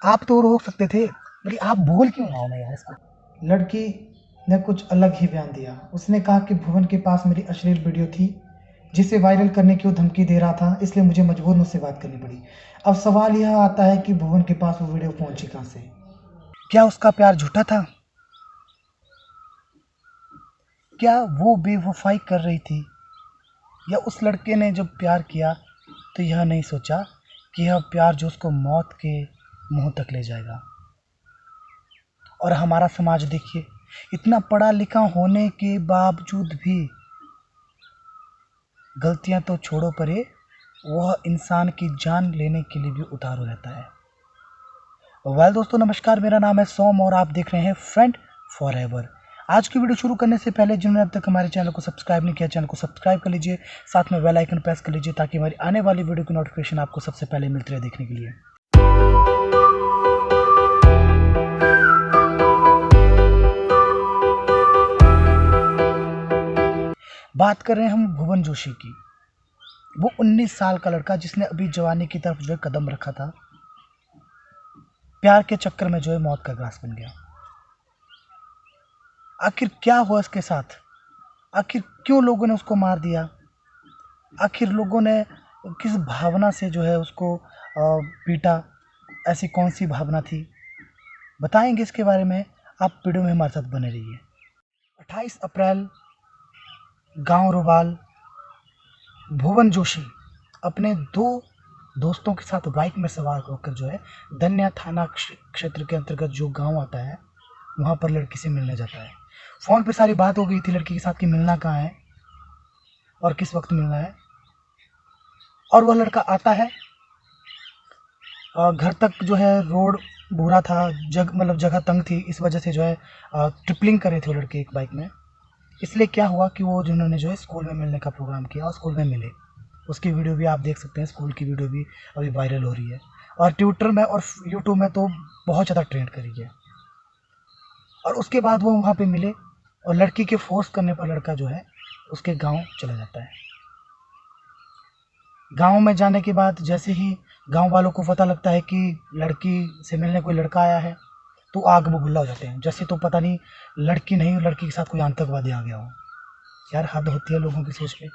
आप तो रोक सकते थे, लेकिन आप बोल क्यों रहा हो ना यार इसको। लड़की ने कुछ अलग ही बयान दिया। उसने कहा कि भुवन के पास मेरी अश्लील वीडियो थी जिसे वायरल करने की वो धमकी दे रहा था, इसलिए मुझे मजबूर उससे बात करनी पड़ी। अब सवाल यह आता है कि भुवन के पास वो वीडियो पहुंची कहाँ से। क्या उसका प्यार झूठा था? क्या वो बेवफाई कर रही थी? या उस लड़के ने जब प्यार किया तो यह नहीं सोचा कि यह प्यार जो उसको मौत के मुंह तक ले जाएगा। और हमारा समाज देखिए, इतना पढ़ा लिखा होने के बावजूद भी गलतियां तो छोड़ो परे, वह इंसान की जान लेने के लिए भी उतारू रहता है। वेल दोस्तों नमस्कार, मेरा नाम है सोम और आप देख रहे हैं फ्रेंड फॉरएवर। आज की वीडियो शुरू करने से पहले जिन्होंने अब तक हमारे चैनल को सब्सक्राइब नहीं किया, चैनल को सब्सक्राइब कर लीजिए, साथ में बेल आइकन प्रेस कर लीजिए ताकि हमारी आने वाली वीडियो की नोटिफिकेशन आपको सबसे पहले मिलती रहे देखने के लिए। बात कर रहे हैं हम भुवन जोशी की। वो 19 साल का लड़का जिसने अभी जवानी की तरफ जो है कदम रखा था, प्यार के चक्कर में जो है मौत का ग्रास बन गया। आखिर क्या हुआ इसके साथ? आखिर क्यों लोगों ने उसको मार दिया? आखिर लोगों ने किस भावना से जो है उसको पीटा? ऐसी कौन सी भावना थी? बताएंगे इसके बारे में, आप वीडियो में हमारे साथ बने रहिए। 28 अप्रैल गांव रोबाल भुवन जोशी अपने दो दोस्तों के साथ बाइक में सवार होकर जो है धन्या थाना क्षेत्र के अंतर्गत जो गांव आता है वहाँ पर लड़की से मिलने जाता है। फ़ोन पे सारी बात हो गई थी लड़की के साथ कि मिलना कहाँ है और किस वक्त मिलना है। और वह लड़का आता है, घर तक जो है रोड बुरा था, जगह तंग थी, इस वजह से जो है ट्रिपलिंग करे थे वो लड़के एक बाइक में। इसलिए क्या हुआ कि वो जिन्होंने जो है स्कूल में मिलने का प्रोग्राम किया और स्कूल में मिले, उसकी वीडियो भी आप देख सकते हैं। स्कूल की वीडियो भी अभी वायरल हो रही है और ट्विटर में और यूट्यूब में तो बहुत ज़्यादा ट्रेंड करी है। और उसके बाद वो वहाँ पे मिले और लड़की के फोर्स करने पर लड़का जो है उसके गांव चला जाता है। गांव में जाने के बाद जैसे ही गांव वालों को पता लगता है कि लड़की से मिलने कोई लड़का आया है तो आग बबूला हो जाते हैं। जैसे तो पता नहीं लड़की नहीं, लड़की के साथ कोई आतंकवादी आ गया हो। यार हद होती है लोगों की सोच पे।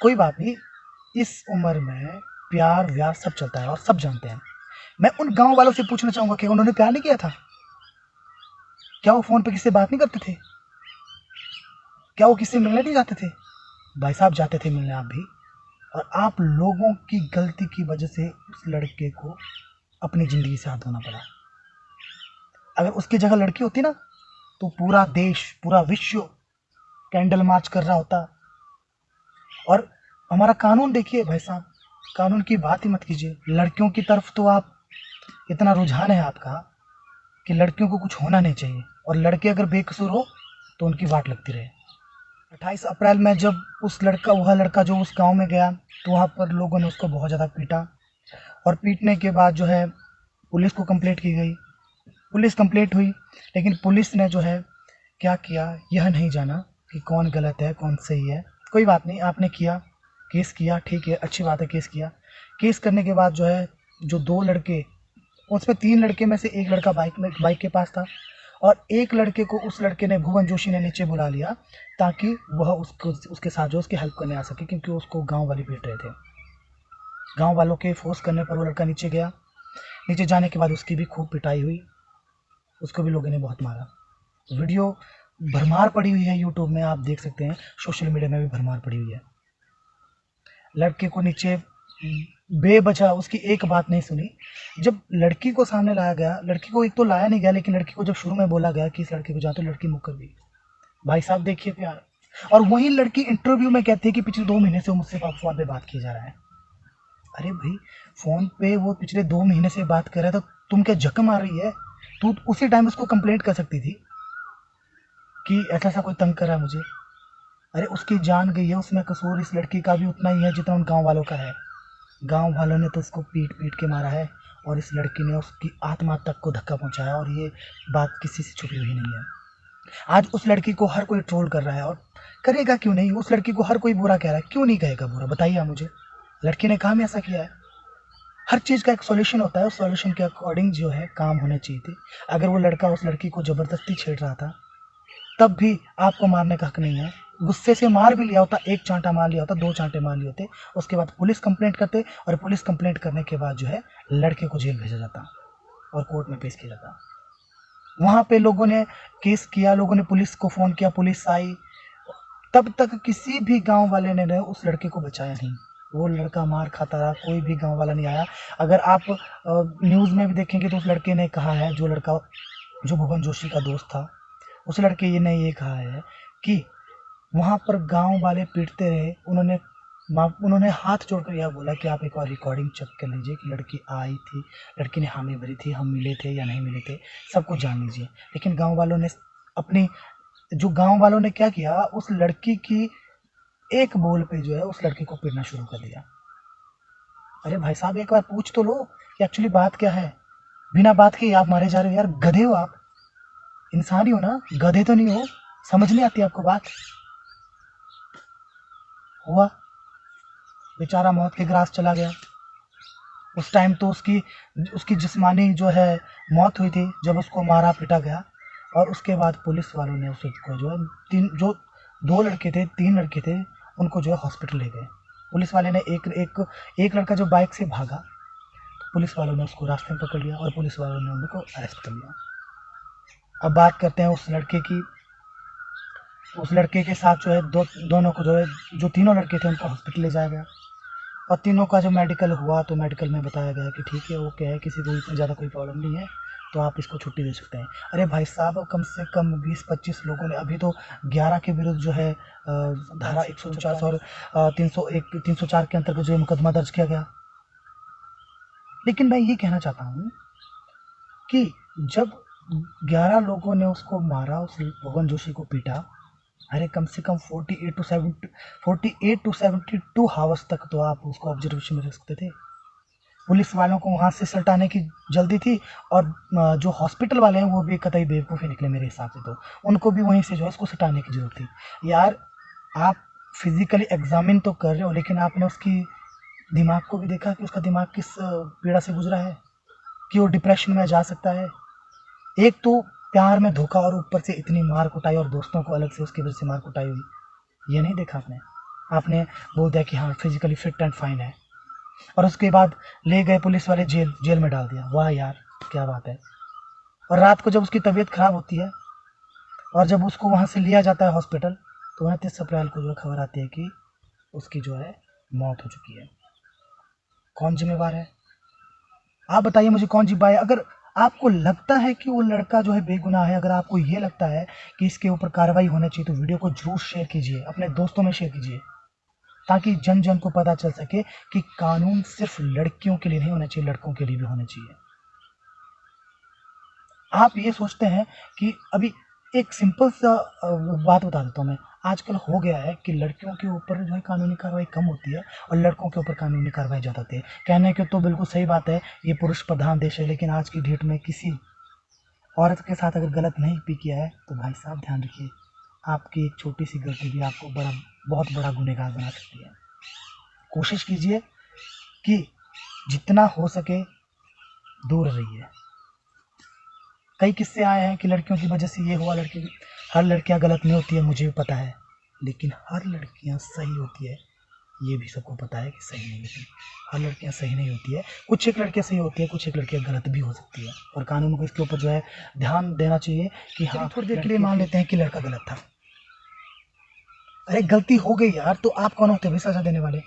कोई बात नहीं, इस उम्र में प्यार व्यार सब चलता है और सब जानते हैं। मैं उन गांव वालों से पूछना चाहूंगा कि उन्होंने प्यार नहीं किया था? क्या वो फोन पे किसी से बात नहीं करते थे? क्या वो किसी से मिलने नहीं जाते थे? भाई साहब जाते थे मिलने आप भी। और आप लोगों की गलती की वजह से उस लड़के को अपनी ज़िंदगी से हाथ धोना पड़ा। अगर उसकी जगह लड़की होती ना तो पूरा देश, पूरा विश्व कैंडल मार्च कर रहा होता। और हमारा कानून देखिए भाई साहब, कानून की बात ही मत कीजिए। लड़कियों की तरफ तो आप इतना रुझान है आपका कि लड़कियों को कुछ होना नहीं चाहिए, और लड़के अगर बेकसूर हो तो उनकी वाट लगती रहे। 28 अप्रैल में जब वह लड़का जो उस गांव में गया तो वहाँ पर लोगों ने उसको बहुत ज़्यादा पीटा। और पीटने के बाद जो है पुलिस को कंप्लेंट की गई, पुलिस कंप्लेंट हुई, लेकिन पुलिस ने जो है क्या किया यह नहीं जाना कि कौन गलत है कौन सही है। कोई बात नहीं, आपने किया, केस किया, ठीक है, अच्छी बात है, केस किया। केस करने के बाद जो है जो दो लड़के, उसमें 3 लड़के में से एक लड़का बाइक के पास था और एक लड़के को उस लड़के ने, भुवन जोशी ने, नीचे बुला लिया ताकि वह उसके साथ जो उसकी हेल्प करने आ सके, क्योंकि उसको गांव वाले पीट रहे थे। गांव वालों के फोर्स करने पर वो लड़का नीचे गया। नीचे जाने के बाद उसकी भी खूब पिटाई हुई, उसको भी लोगों ने बहुत मारा। वीडियो भरमार पड़ी हुई है यूट्यूब में, आप देख सकते हैं, सोशल मीडिया में भी भरमार पड़ी हुई है। लड़के को नीचे बेवजह उसकी एक बात नहीं सुनी। जब लड़की को सामने लाया गया, लड़की को एक तो लाया नहीं गया, लेकिन लड़की को जब शुरू में बोला गया कि इस लड़के को जा, तो लड़की मुकर गई। भाई साहब देखिए प्यार। और वही लड़की इंटरव्यू में कहती है कि पिछले 2 महीने से मुझसे फोन पे बात किया जा रहा है। अरे भाई, फोन पे वो पिछले 2 महीने से बात कर रहा है तो तुम क्या जक मार रही है? तू उसी टाइम उसको कंप्लेंट कर सकती थी कि ऐसा ऐसा कोई तंग कर रहा है मुझे। अरे उसकी जान गई है, उसमें कसूर इस लड़की का भी उतना ही है जितना उन गाँव वालों का है। गांव वालों ने तो उसको पीट पीट के मारा है और इस लड़की ने उसकी आत्मा तक को धक्का पहुंचाया, और ये बात किसी से छुपी हुई नहीं है। आज उस लड़की को हर कोई ट्रोल कर रहा है, और करेगा क्यों नहीं? उस लड़की को हर कोई बुरा कह रहा है, क्यों नहीं कहेगा बुरा? बताइए आप मुझे, लड़की ने कहा मैं ऐसा किया है? हर चीज़ का एक सॉल्यूशन होता है, उस सॉल्यूशन के अकॉर्डिंग जो है काम होने चाहिए थे। अगर वो लड़का उस लड़की को ज़बरदस्ती छेड़ रहा था, तब भी आपको मारने का हक नहीं है। गुस्से से मार भी लिया होता, 1 चाँटा मार लिया होता, 2 चाँटे मार लिए होते, उसके बाद पुलिस कंप्लेंट करते और पुलिस कंप्लेंट करने के बाद जो है लड़के को जेल भेजा जाता और कोर्ट में पेश किया जाता। वहाँ पे लोगों ने केस किया, लोगों ने पुलिस को फ़ोन किया, पुलिस आई, तब तक किसी भी गाँव वाले ने उस लड़के को बचाया नहीं। वो लड़का मार खाता रहा, कोई भी गाँव वाला नहीं आया। अगर आप न्यूज़ में भी देखेंगे तो उस लड़के ने कहा है, जो लड़का जो भुवन जोशी का दोस्त था, उस लड़के ने ये कहा है कि वहाँ पर गाँव वाले पीटते रहे। उन्होंने हाथ जोड़कर यह बोला कि आप एक बार रिकॉर्डिंग चेक कर लीजिए कि लड़की आई थी, लड़की ने हामी भरी थी, हम मिले थे या नहीं मिले थे, सब कुछ जान लीजिए। लेकिन गाँव वालों ने क्या किया, उस लड़की की एक बोल पे जो है उस लड़की को पीटना शुरू कर दिया। अरे भाई साहब, एक बार पूछ तो लो कि एक्चुअली बात क्या है। बिना बात के आप मारे जा रहे हो यार, गधे हो आप, इंसान ही हो ना, गधे तो नहीं हो। समझ नहीं आती आपको बात। हुआ, बेचारा मौत के ग्रास चला गया। उस टाइम तो उसकी जिस्मानी जो है मौत हुई थी जब उसको मारा पीटा गया, और उसके बाद पुलिस वालों ने उसको जो है 2 लड़के थे, 3 लड़के थे, उनको जो है हॉस्पिटल ले गए। पुलिस वाले ने एक लड़का जो बाइक से भागा, तो पुलिस वालों ने उसको रास्ते में पकड़ लिया और पुलिस वालों ने उनको अरेस्ट कर लिया। अब बात करते हैं उस लड़के की। उस लड़के के साथ जो है दोनों को जो है, जो तीनों लड़के थे उनको हॉस्पिटल ले जाया गया, और तीनों का जो मेडिकल हुआ तो मेडिकल में बताया गया कि ठीक है, ओके है, किसी को इतनी ज़्यादा कोई प्रॉब्लम नहीं है, तो आप इसको छुट्टी दे सकते हैं। अरे भाई साहब, कम से कम 20-25 लोगों ने, अभी तो 11 के विरुद्ध जो है धारा 149 और 304 के अंतर्गत जो है मुकदमा दर्ज किया गया। लेकिन मैं ये कहना चाहता हूँ कि जब 11 लोगों ने उसको मारा, उस भुवन जोशी को पीटा, अरे कम से कम 48 टू 72 हावर्स तक तो आप उसको ऑब्जर्वेशन में रख सकते थे। पुलिस वालों को वहाँ से सल्टाने की जल्दी थी, और जो हॉस्पिटल वाले हैं वो भी कतई बेवकूफ़ ही निकले मेरे हिसाब से, तो उनको भी वहीं से जो है उसको सटाने की ज़रूरत थी। यार, आप फिज़िकली एग्ज़ामिन तो कर रहे हो, लेकिन आपने उसकी दिमाग को भी देखा कि उसका दिमाग किस पीड़ा से गुजरा है, कि वो डिप्रेशन में जा सकता है। एक तो प्यार में धोखा, और ऊपर से इतनी मार कुटाई, और दोस्तों को अलग से उसकी वजह से मार कुटाई हुई। ये नहीं देखा आपने बोल दिया कि हाँ फिजिकली फिट एंड फाइन है, और उसके बाद ले गए पुलिस वाले जेल में डाल दिया। वाह यार, क्या बात है। और रात को जब उसकी तबीयत खराब होती है और जब उसको वहाँ से लिया जाता है हॉस्पिटल, तो 29 अप्रैल को जो खबर आती है कि उसकी जो है मौत हो चुकी है। कौन जिम्मेवार है? आप बताइए मुझे, कौन जिम्मेवार है? अगर आपको लगता है कि वो लड़का जो है बेगुनाह है, अगर आपको ये लगता है कि इसके ऊपर कार्रवाई होनी चाहिए, तो वीडियो को जरूर शेयर कीजिए, अपने दोस्तों में शेयर कीजिए, ताकि जन जन को पता चल सके कि कानून सिर्फ लड़कियों के लिए नहीं होना चाहिए, लड़कों के लिए भी होना चाहिए। आप ये सोचते हैं कि अभी एक सिंपल सा बात बता देता हूँ मैं। आजकल हो गया है कि लड़कियों के ऊपर जो है कानूनी कार्रवाई कम होती है, और लड़कों के ऊपर कानूनी कार्रवाई ज़्यादा होती है। कहने के तो बिल्कुल सही बात है, ये पुरुष प्रधान देश है, लेकिन आज की डेट में किसी औरत के साथ अगर गलत नहीं भी किया है, तो भाई साहब ध्यान रखिए, आपकी एक छोटी सी गलती भी आपको बहुत बड़ा गुनहगार बना सकती है। कोशिश कीजिए कि जितना हो सके दूर रहिए। कई किस्से आए हैं कि लड़कियों की वजह से ये हुआ, हर लड़कियां गलत नहीं होती है, मुझे भी पता है, लेकिन हर लड़कियां सही होती है, ये भी सबको पता है कि सही नहीं होती। हर लड़कियां सही नहीं होती है, कुछ एक लड़कियां सही होती है, कुछ एक लड़कियां गलत भी हो सकती है, और कानून को इसके ऊपर जो है ध्यान देना चाहिए कि हाँ, थोड़ी देर के लिए मान लेते हैं कि लड़का गलत था। अरे गलती हो गई यार, तो आप कौन होते हैं सजा देने वाले?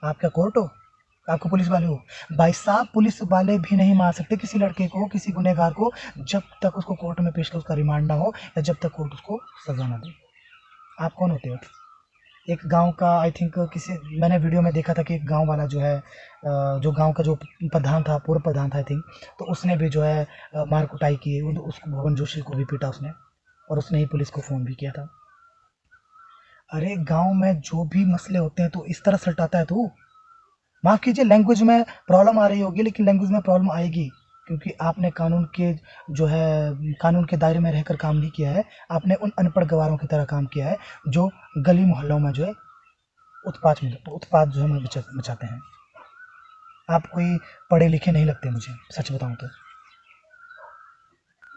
आप क्या कोर्ट हो? आपको पुलिस वाले हो? भाई साहब, पुलिस वाले भी नहीं मार सकते किसी लड़के को, किसी गुनहगार को, जब तक उसको कोर्ट में पेश कर उसका रिमांड ना हो, या जब तक कोर्ट उसको सजा ना दे। आप कौन होते हो? एक गांव का, आई थिंक मैंने वीडियो में देखा था कि एक गांव वाला जो है, जो गांव का जो प्रधान था, पूर्व प्रधान था आई थिंक, तो उसने भी जो है मार कुटाई की, उसको भुवन जोशी को भी पीटा उसने, और उसने ही पुलिस को फ़ोन भी किया था। अरे गांव में जो भी मसले होते हैं तो इस तरह सलटाता है तू। माफ़ कीजिए, लैंग्वेज में प्रॉब्लम आ रही होगी, लेकिन लैंग्वेज में प्रॉब्लम आएगी, क्योंकि आपने कानून के दायरे में रहकर काम नहीं किया है। आपने उन अनपढ़ गवारों की तरह काम किया है, जो गली मोहल्लों में जो है उत्पात जो है मचाते हैं। आप कोई पढ़े लिखे नहीं लगते मुझे, सच बताऊं तो।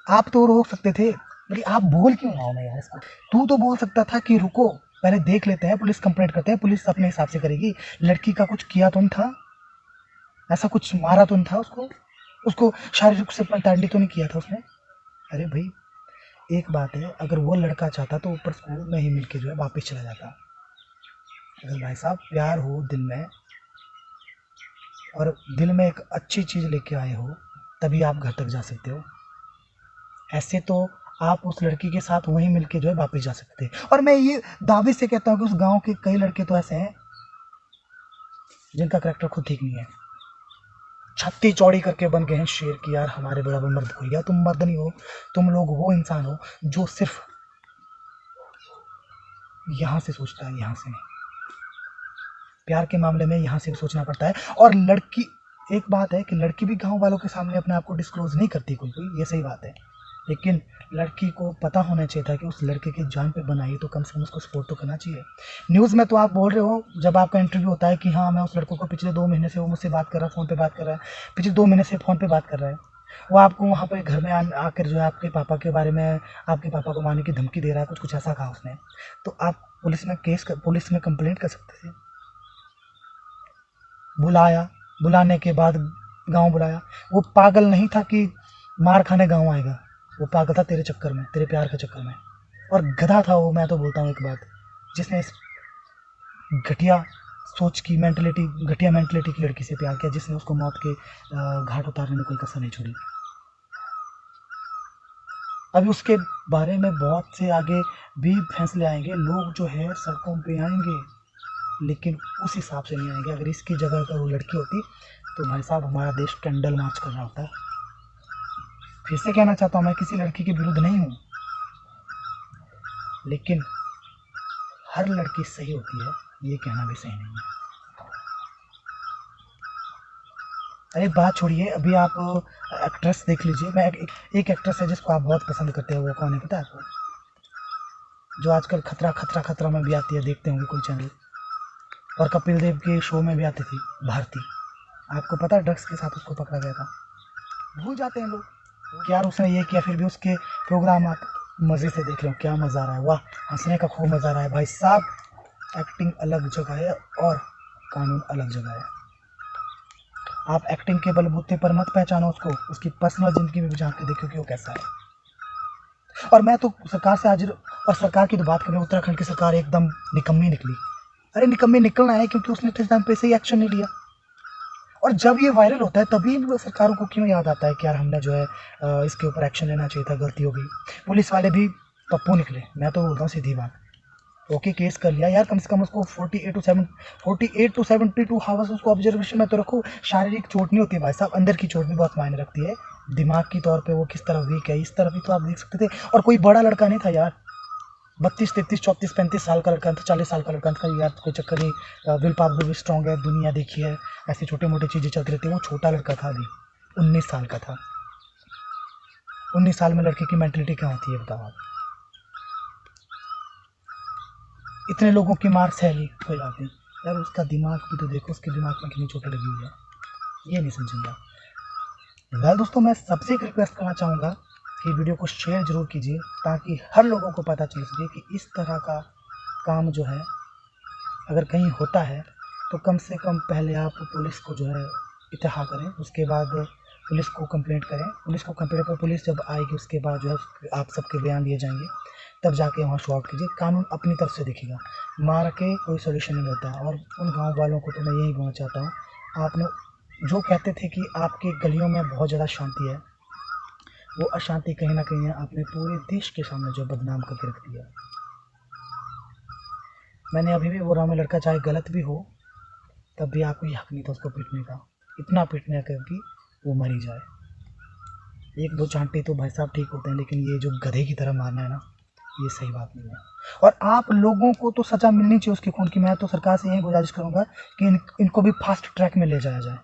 आप तो रोक सकते थे, अरे आप बोल क्यों रहा हो मैं यार इसको। तू तो बोल सकता था कि रुको पहले देख लेते हैं, पुलिस कंप्लेंट करते हैं, पुलिस अपने हिसाब से करेगी। लड़की का कुछ किया तो नहीं था, ऐसा कुछ मारा तो नहीं था उसको, उसको शारीरिक रूप से प्रताड़ित तो नहीं किया था उसने। अरे भाई एक बात है, अगर वो लड़का चाहता तो ऊपर स्कूल में ही मिलके जो है वापस चला जाता। अगर भाई साहब प्यार हो दिल में, और दिल में एक अच्छी चीज़ लेके आए हो, तभी आप घर तक जा सकते हो। ऐसे तो आप उस लड़की के साथ वहीं मिलके जो है वापस जा सकते हैं। और मैं ये दावे से कहता हूँ कि उस गांव के कई लड़के तो ऐसे हैं जिनका करैक्टर खुद ठीक नहीं है, छत्ती चौड़ी करके बन गए हैं शेर की यार हमारे बराबर मर्द हो गया। तुम मर्द नहीं हो, तुम लोग वो इंसान हो जो सिर्फ यहाँ से सोचता है, यहाँ से नहीं। प्यार के मामले में यहाँ से भी सोचना पड़ता है। और लड़की, एक बात है कि लड़की भी गांव वालों के सामने अपने आप को डिस्क्लोज नहीं करती कोई, ये सही बात है। लेकिन लड़की को पता होना चाहिए था कि उस लड़के की जान पे बनाई, तो कम से कम उसको सपोर्ट तो करना चाहिए। न्यूज़ में तो आप बोल रहे हो, जब आपका इंटरव्यू होता है कि हाँ मैं उस लड़कों को पिछले 2 महीने से वो मुझसे बात कर रहा है, फ़ोन पे बात कर रहा है, पिछले 2 महीने से फ़ोन पे बात कर रहा है। वो आपको वहाँ पे घर में आकर जो है आपके पापा के बारे में, आपके पापा को मारने की धमकी दे रहा है, कुछ ऐसा कहा उसने। तो आप पुलिस में कंप्लेंट कर सकते थे। बुलाया, बुलाने के बाद गाँव बुलाया। वो पागल नहीं था कि मार खाने गाँव आएगा, वो पागल था तेरे चक्कर में, तेरे प्यार के चक्कर में। और गधा था वो, मैं तो बोलता हूँ एक बात, जिसने इस घटिया सोच की घटिया मेंटलिटी की लड़की से प्यार किया, जिसने उसको मौत के घाट उतारने में कोई कसर नहीं छोड़ी। अभी उसके बारे में बहुत से आगे भी फैसले आएंगे, लोग जो है सड़कों पे आएंगे, लेकिन उस हिसाब से नहीं आएंगे। अगर इसकी जगह अगर वो लड़की होती तो भाई साहब हमारा देश कैंडल मार्च कर रहा होता। फिर से कहना चाहता हूँ, मैं किसी लड़की के विरुद्ध नहीं हूँ, लेकिन हर लड़की सही होती है ये कहना भी सही नहीं है। अरे बात छोड़िए, अभी आप एक्ट्रेस देख लीजिए। मैं एक एक्ट्रेस है जिसको आप बहुत पसंद करते हैं, वो कौन है पता है आपको? जो आजकल खतरा खतरा खतरा में भी आती है, देखते होंगे कोई चैनल, और कपिल देव के शो में भी आती थी, भारती। आपको पता है ड्रग्स के साथ उसको पकड़ा गया था। भूल जाते हैं लोग कि यार उसने ये किया, फिर भी उसके प्रोग्राम आप मज़े से देख रहे हो, क्या मज़ा आ रहा है, वाह हंसने का खूब मज़ा आ रहा है भाई साहब। एक्टिंग अलग जगह है और कानून अलग जगह है। आप एक्टिंग के बलबूते पर मत पहचानो उसको, उसकी पर्सनल ज़िंदगी में भी जान के देखो कि वो कैसा है। और मैं तो सरकार से आज, और सरकार की तो बात करें, उत्तराखंड की सरकार एकदम निकम्मी निकली। अरे निकम्मी निकलना है क्योंकि उसने इस टाइम पे से ही एक्शन नहीं लिया। और जब ये वायरल होता है तभी सरकारों को क्यों याद आता है कि यार हमने जो है इसके ऊपर एक्शन लेना चाहिए था, गलती हो गई। पुलिस वाले भी पप्पू निकले, मैं तो बोलता हूँ सीधी बात। ओके केस कर लिया यार, कम से कम उसको 48 to 72 हावर्स उसको ऑब्जर्वेशन में तो रखो। शारीरिक चोट नहीं होती भाई साहब, अंदर की चोट भी बहुत मायने रखती है। दिमाग की तौर पे वो किस तरह वीक है, इस तरह भी तो आप देख सकते थे। और कोई बड़ा लड़का नहीं था यार, 32, 33, 34, 35 साल का लड़का था, 40 साल का लड़का था यार, कोई चक्कर नहीं। विल पावर भी स्ट्रॉन्ग है, दुनिया देखी है, ऐसी छोटी मोटी चीज़ें चलती रहती है। वो छोटा लड़का था, अभी 19 साल का था। 19 साल में लड़के की मेंटलिटी क्या होती है बताओ आप? इतने लोगों की मार सह ली, कोई बात नहीं यार, उसका दिमाग भी तो देखो, उसके दिमाग में कितनी चोटें लगी हुई है, ये नहीं समझूंगा। वेल दोस्तों, मैं सबसे एक रिक्वेस्ट करना चाहूँगा कि वीडियो को शेयर ज़रूर कीजिए, ताकि हर लोगों को पता चल सके कि इस तरह का काम जो है अगर कहीं होता है तो कम से कम पहले आप पुलिस को जो है इत्तला करें, उसके बाद पुलिस को कंप्लेंट करें। पुलिस को कंप्लेंट पर पुलिस जब आएगी उसके बाद जो है आप सबके बयान लिए जाएंगे, तब जाके वहाँ शो आउट कीजिए। कानून अपनी तरफ से दिखेगा, मार के कोई सोल्यूशन नहीं मिलता। और उन गाँव वालों को तो मैं यही बोलना चाहता हूँ, आपने जो कहते थे कि आपके गलियों में बहुत ज़्यादा शांति है, वो अशांति कहीं ना कहीं आपने पूरे देश के सामने जो बदनाम करके रख दिया। मैंने अभी भी बोल रहा हूँ, मैं लड़का चाहे गलत भी हो तब भी आपको ये हक नहीं था उसको पीटने का, इतना पीटने का कि वो मर ही जाए। 1-2 चांटे तो भाई साहब ठीक होते हैं, लेकिन ये जो गधे की तरह मारना है ना, ये सही बात नहीं है। और आप लोगों को तो सज़ा मिलनी चाहिए उसके खून की। मैं तो सरकार से यही गुजारिश करूँगा कि इनको भी फास्ट ट्रैक में ले जाया जाए।